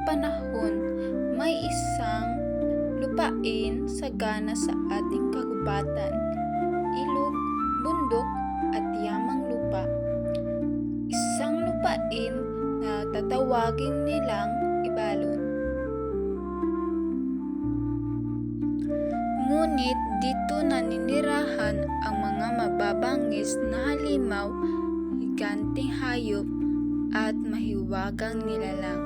panahon, may isang lupain sagana sa ating kagubatan, ilog, bundok at yamang lupa. Isang lupain na tatawagin nilang Ibalon. Ngunit dito naninirahan ang mga mababangis na halimaw, higanteng hayop at mahiwagang nilalang.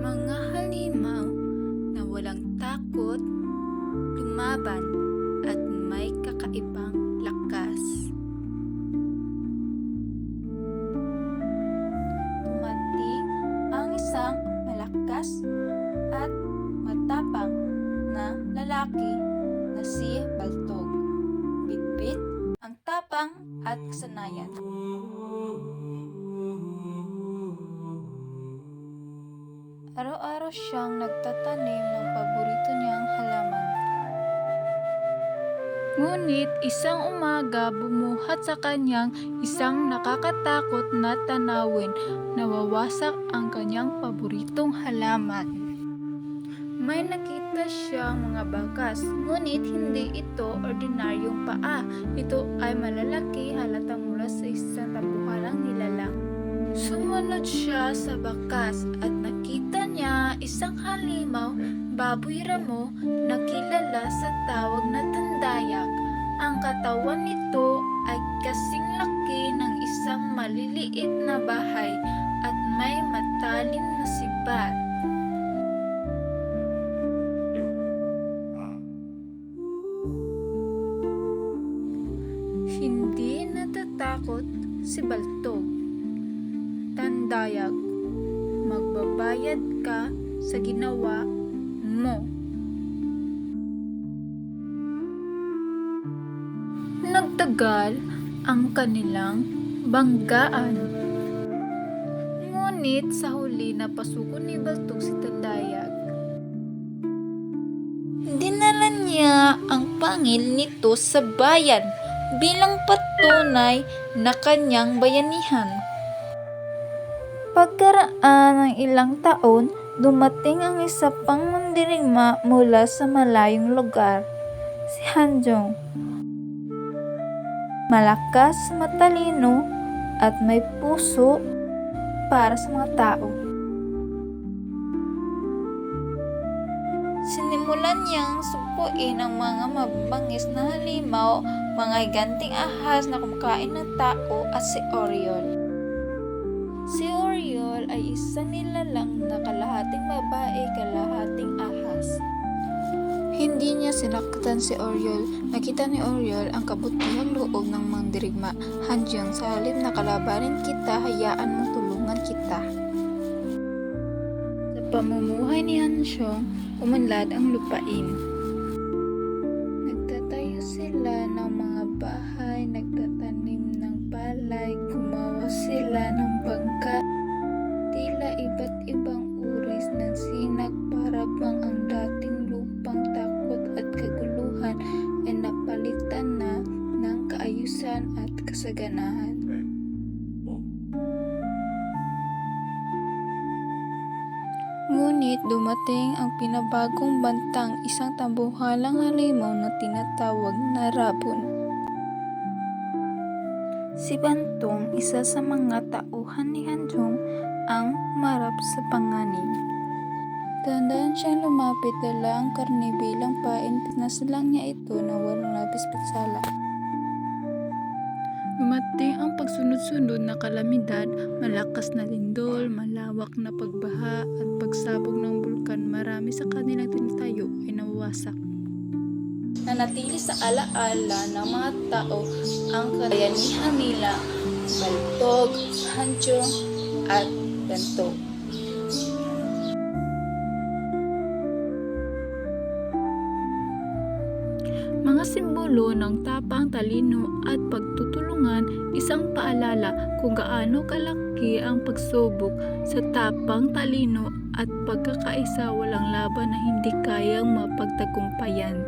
Mga halimaw na walang takot, lumaban at may kakaibang lakas. Dumating ang isang malakas at matapang na lalaki na si Baltog. Bitbit ang tapang at kasanayan. Araw-araw siyang nagtatanim ng paborito niyang halaman. Ngunit isang umaga bumuhat sa kanyang isang nakakatakot na tanawin, nawawasak ang kanyang paboritong halaman. May nakita siyang mga bakas, ngunit hindi ito ordinaryong paa. Ito ay malalaki, halata mula sa isang tabuhalang nilalang. Sumunod siya sa bakas at nakita niya isang halimaw, baboy ramo na kilala sa tawag na tandayak. Ang katawan nito ay kasing laki ng isang maliliit na bahay at may matalim na sibat. Hindi natatakot si Baltog. Tandayag, magbabayad ka sa ginawa mo. Nagtagal ang kanilang banggaan. Ngunit sa huli napasuko ni Baltog si Tandayag. Dinala niya ang pangil nito sa bayan bilang patunay na kanyang bayanihan. Pagkaraan ng ilang taon, dumating ang isa pang mandirigma mula sa malayong lugar, si Hanjong. Malakas, matalino, at may puso para sa mga tao. Sinimulan niyang supuin ang mga mabangis na halimaw, mga higanting ahas na kumakain ng tao at si Oriol. Si Oriol ay isang nilalang na kalahating babae, kalahating ahas. Hindi niya sinaktan si Oriol. Nakita ni Oriol ang kabutihang loob ng mandirigma. Hanjong, sa halip na kalabanin kita, hayaan mong tulungan kita. Sa pamumuhay ni Hanjong, umunlad ang lupain. Nagtatayo sila ng mga bahay, nagtatanim ng palay, gumawa sila ng bangka. Tila iba't ibang uris ng sinag, para bang ang dating lupang takot at kaguluhan ay napalitan na ng kaayusan at kasaganahan. Ngunit dumating ang pinabagong bantang, isang tambuhalang halimaw na tinatawag na Rabon. Si Bantong, isa sa mga tauhan ni Hanjong, ang marap sa panganib. Tandaan siyang lumapit, dala ang karne bilang pain, pinasalang niya ito na walang labis pinsala. Dumating ang pagsunod-sunod na kalamidad, malakas na lindol, malawak na pagbaha at pagsabog ng bulkan. Marami sa kanilang tinatayo ay nawawasak. Nanatili sa alaala ng mga tao ang karayanihan nila, Baltog, Hanjong at Bantog. Mga simbolo ng tapang, talino at pagtutulungan, isang paalala kung gaano kalaki ang pagsubok sa tapang, talino at pagkakaisa, walang laban na hindi kayang mapagtagumpayan.